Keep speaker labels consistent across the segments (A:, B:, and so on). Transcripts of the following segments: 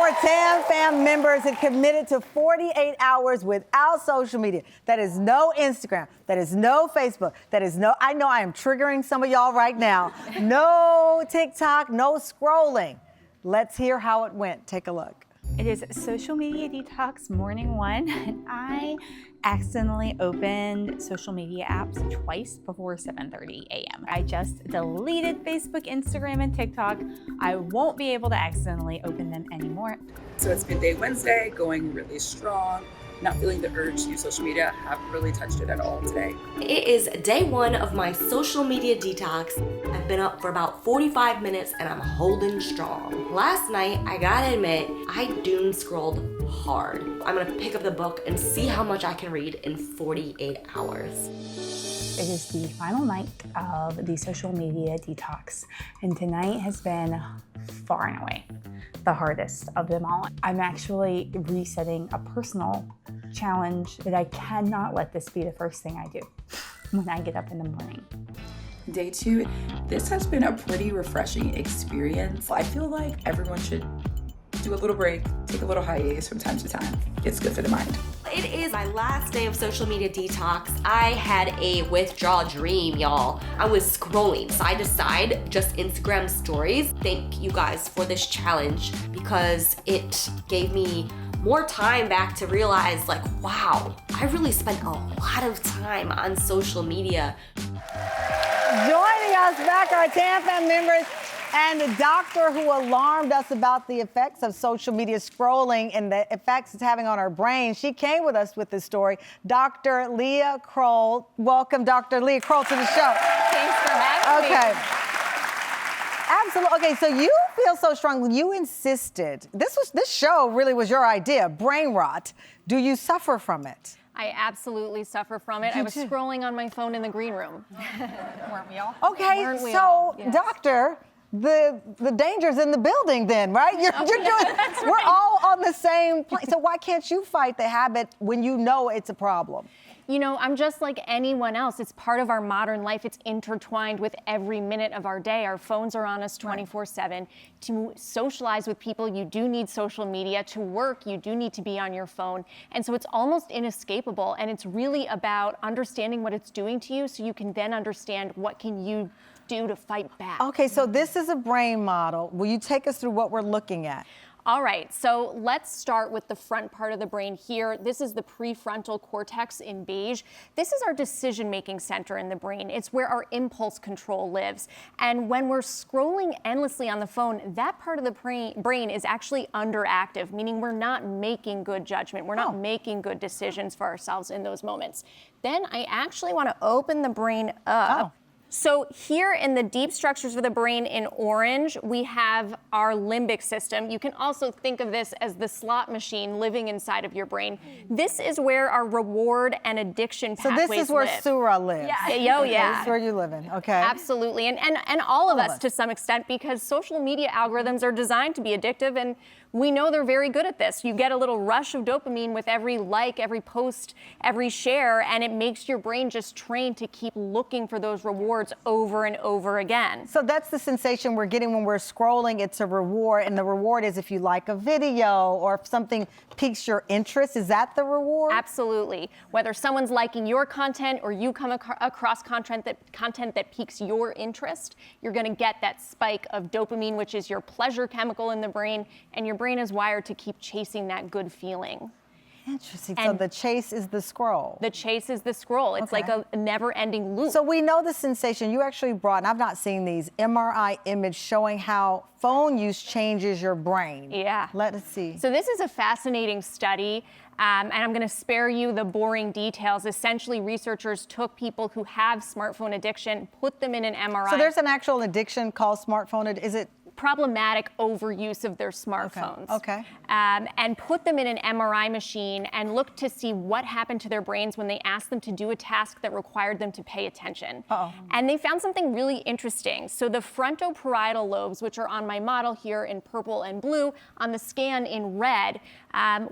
A: our TAM fam members have committed to 48 hours without social media. That is no Instagram. That is no Facebook. That is no, I know I am triggering some of y'all right now. No TikTok, no scrolling. Let's hear how it went. Take a look.
B: It is social media detox morning one, and I accidentally opened social media apps twice before 7:30 a.m. I just deleted Facebook, Instagram, and TikTok. I won't be able to accidentally open them anymore.
C: So it's been day Wednesday, going really strong. Not feeling the urge to use social media. Haven't really touched it at all today.
D: It is day one of my social media detox. I've been up for about 45 minutes and I'm holding strong. Last night, I gotta admit, I doom scrolled hard. I'm gonna pick up the book and see how much I can read in 48 hours.
B: It is the final night of the social media detox, and tonight has been far and away the hardest of them all. I'm actually resetting a personal challenge that I cannot let this be the first thing I do when I get up in the morning.
C: Day two, this has been a pretty refreshing experience. I feel like everyone should do a little break, take a little hiatus from time to time. It's good for the mind.
D: It is my last day of social media detox. I had a withdrawal dream, y'all. I was scrolling side to side, just Instagram stories. Thank you guys for this challenge because it gave me more time back to realize, like, wow, I really spent a lot of time on social media.
A: Joining us back, our TAM members, and the doctor who alarmed us about the effects of social media scrolling and the effects it's having on our brain. She came with us with this story, Dr. Leah Croll. Welcome, Dr. Leah Croll, to the show.
E: Thanks for having me.
A: Okay. Absolutely. Okay, so you feel so strongly. You insisted. This show really was your idea, brain rot. Do you suffer from it?
E: I absolutely suffer from it. I was scrolling on my phone in the green room.
B: Weren't we all?
A: Okay,
E: Weren't we
A: so
E: all? Yes.
A: doctor, the danger's in the building then, right? You're doing, we're all on the same plane. So why can't you fight the habit when you know it's a problem?
E: You know, I'm just like anyone else. It's part of our modern life. It's intertwined with every minute of our day. Our phones are on us 24/7. To socialize with people, you do need social media. To work, you do need to be on your phone. And so it's almost inescapable. And it's really about understanding what it's doing to you so you can then understand what can you do to fight back.
A: Okay, so this is a brain model. Will you take us through what we're looking at?
E: All right, so let's start with the front part of the brain here. This is the prefrontal cortex in beige. This is our decision-making center in the brain. It's where our impulse control lives. And when we're scrolling endlessly on the phone, that part of the brain is actually underactive, meaning we're not making good judgment. We're not making good decisions for ourselves in those moments. Then I actually want to open the brain up. So here in the deep structures of the brain in orange, we have our limbic system. You can also think of this as the slot machine living inside of your brain. This is where our reward and addiction pathways live.
A: So this is where Surah lives.
E: Yeah.
A: Okay, this is where you live in, okay.
E: Absolutely, and all of us to some extent, because social media algorithms are designed to be addictive, and we know they're very good at this. You get a little rush of dopamine with every like, every post, every share, and it makes your brain just trained to keep looking for those rewards over and over again.
A: So that's the sensation we're getting when we're scrolling. It's a reward, and the reward is if you like a video or if something piques your interest. Is that the reward?
E: Absolutely. Whether someone's liking your content or you come across content that piques your interest, you're going to get that spike of dopamine, which is your pleasure chemical in the brain, and your brain is wired to keep chasing that good feeling.
A: Interesting.
E: And
A: so the chase is the scroll.
E: The chase is the scroll. It's like a never-ending loop.
A: So we know the sensation. You actually brought, and I've not seen these, MRI image showing how phone use changes your brain.
E: Yeah.
A: Let us see.
E: So this is a fascinating study, and I'm going to spare you the boring details. Essentially, researchers took people who have smartphone addiction, put them in an MRI.
A: So there's an actual addiction called smartphone. Is it
E: problematic overuse of their smartphones.
A: Okay.
E: And put them in an MRI machine and look to see what happened to their brains when they asked them to do a task that required them to pay attention. And they found something really interesting. So the frontoparietal lobes, which are on my model here in purple and blue, on the scan in red,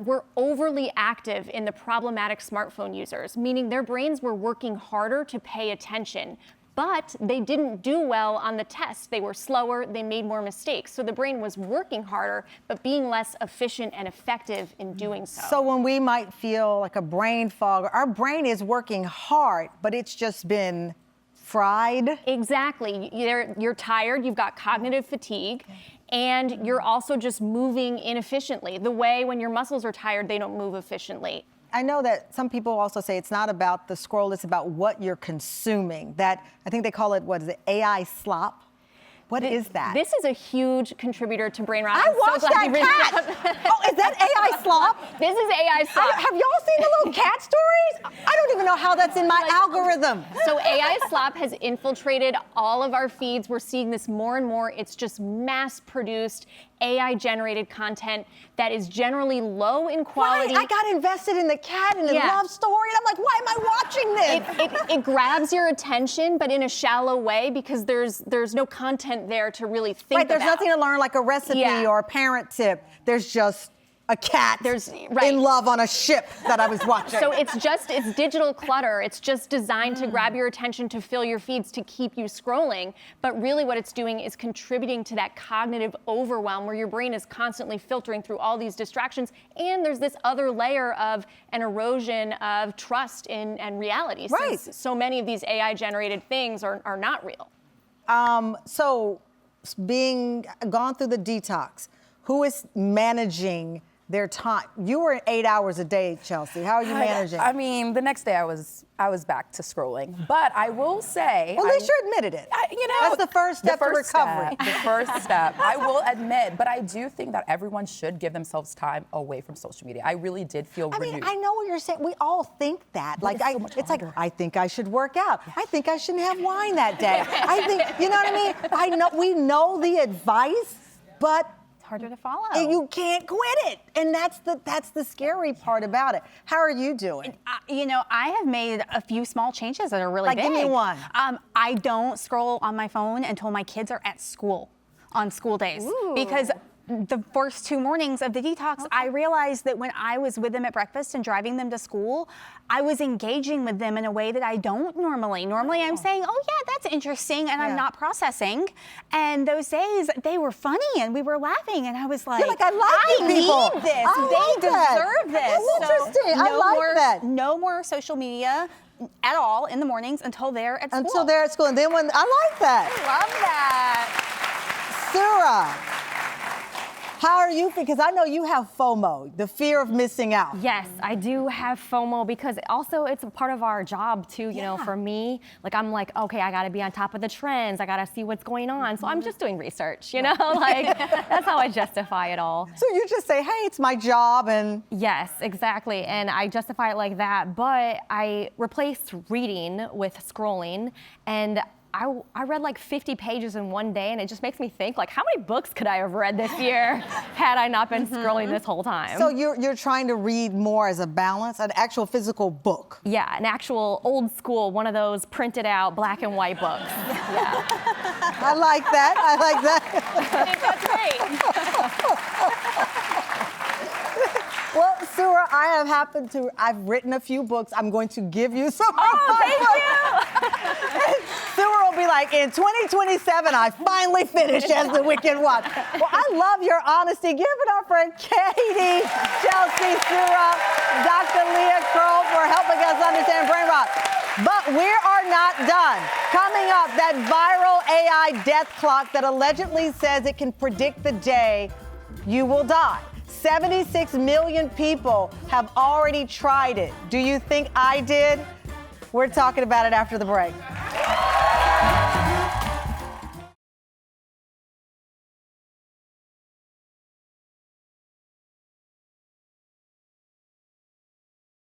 E: were overly active in the problematic smartphone users, meaning their brains were working harder to pay attention. but they didn't do well on the test. They were slower, they made more mistakes. So the brain was working harder, but being less efficient and effective in doing so.
A: So when we might feel like a brain fog, our brain is working hard, but it's just been fried.
E: Exactly. You're tired, you've got cognitive fatigue, and you're also just moving inefficiently. The way when your muscles are tired, they don't move efficiently.
A: I know that some people also say it's not about the scroll, it's about what you're consuming. That, I think they call it, what is it, AI slop? What is that?
E: This is a huge contributor to brain rot.
A: I watched that cat. Oh, is that AI slop?
E: This is AI slop.
A: Have y'all seen the little cat stories? I don't even know how that's in my algorithm.
E: So AI slop has infiltrated all of our feeds. We're seeing this more and more. It's just mass-produced, AI-generated content that is generally low in quality.
A: Right. I got invested in the cat and the love story, and I'm like, why am I watching this?
E: It grabs your attention, but in a shallow way because there's no content there to really think about.
A: Right, there's nothing to learn like a recipe or a parent tip. There's just a cat in love on a ship that I was watching.
E: So it's digital clutter. It's just designed to grab your attention, to fill your feeds, to keep you scrolling. But really what it's doing is contributing to that cognitive overwhelm where your brain is constantly filtering through all these distractions. And there's this other layer of an erosion of trust and reality.
A: Right.
E: Since so many of these AI-generated things are not real.
A: So being gone through the detox, who is managing their time? You were 8 hours a day, Chelsea. How are you managing?
C: I mean, the next day I was back to scrolling. But I will say,
A: well, at least you admitted it. That's the first step to recovery.
C: The first step. I will admit, but I do think that everyone should give themselves time away from social media. I really did feel renewed.
A: I mean, I know what you're saying. We all think that. Like, it's like, I think I should work out. I think I shouldn't have wine that day. I think, you know what I mean? We know the advice, but
B: harder to follow.
A: You can't quit it, and that's the scary part about it. How are you doing?
B: I have made a few small changes that are really big.
A: Give me one.
B: I don't scroll on my phone until my kids are at school on school days.
A: Ooh.
B: Because the first 2 mornings of the detox, I realized that when I was with them at breakfast and driving them to school, I was engaging with them in a way that I don't normally. Normally I'm saying, oh yeah, that's interesting, and I'm not processing. And those days, they were funny and we were laughing, and I was like,
A: I
B: need this. They deserve this.
A: That's interesting. I like that.
B: No more social media at all in the mornings until they're at school.
A: Until they're at school, and then when, I like that.
B: I love that.
A: Sarah, how are you? Because I know you have FOMO, the fear of missing out.
F: Yes, I do have FOMO because also it's a part of our job too, you know, for me. Like I'm like, okay, I gotta be on top of the trends. I gotta see what's going on. So I'm just doing research, you know, like that's how I justify it all.
A: So you just say, hey, it's my job and.
F: Yes, exactly. And I justify it like that, but I replaced reading with scrolling, and I read like 50 pages in one day, and it just makes me think, like, how many books could I have read this year had I not been scrolling this whole time?
A: So you're trying to read more as a balance, an actual physical book?
F: Yeah, an actual old school, one of those printed out black and white books. Yeah.
A: I like that. I like that.
E: I think that's great.
A: Well, Sarah, I've written a few books. I'm going to give you some.
F: Oh, thank you.
A: Sarah will be like, in 2027, I finally finished As the Wicked Watch. Well, I love your honesty. Give it up for Katie, Chelsea, Sarah, Dr. Leah, Croll for helping us understand brain rot. But we are not done. Coming up, that viral AI death clock that allegedly says it can predict the day you will die. 76 million people have already tried it. Do you think I did? We're talking about it after the break.